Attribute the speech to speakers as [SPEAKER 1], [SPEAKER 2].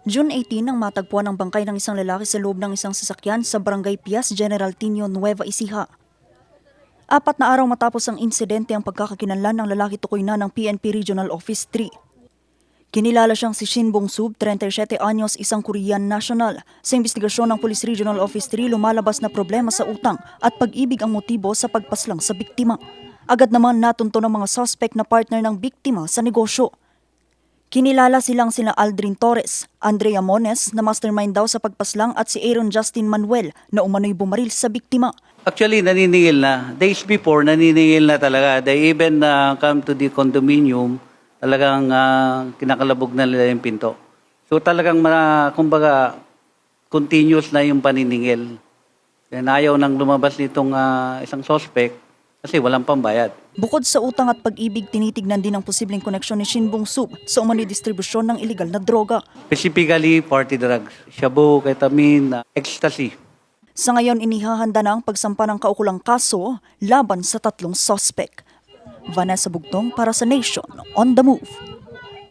[SPEAKER 1] June 18 nang matagpuan ang bangkay ng isang lalaki sa loob ng isang sasakyan sa Barangay Pias, General Tino, Nueva Ecija. 4 na araw matapos ang insidente ang pagkakakilanlan ng lalaki tukoy na ng PNP Regional Office 3. Kinilala siyang si Shin Bong-sub, 37 anyos, isang Korean national. Sa investigasyon ng Police Regional Office 3, lumalabas na problema sa utang at pag-ibig ang motibo sa pagpaslang sa biktima. Agad naman natunto ng mga suspect na partner ng biktima sa negosyo. Kinilala sina Aldrin Torres, Andrea Mones na mastermind daw sa pagpaslang at si Aaron Justin Manuel na umano'y bumaril sa biktima.
[SPEAKER 2] Actually, naniningil na. Days before, naniningil na talaga. They even come to the condominium, talagang kinakalabog na nila yung pinto. So talagang, kumbaga, continuous na yung paniningil. Kaya ayaw nang lumabas nitong isang suspect kasi walang pambayad.
[SPEAKER 1] Bukod sa utang at pag-ibig, tinitignan din ang posibleng koneksyon ni Shin Bong-sub sa umano'y distribusyon ng iligal na droga.
[SPEAKER 2] Specifically, party drugs. Shabu, ketamine, ecstasy.
[SPEAKER 1] Sa ngayon, inihahanda na ang pagsampa ng kaukulang kaso laban sa 3 suspect. Vanessa Bugtong para sa Nation on the Move.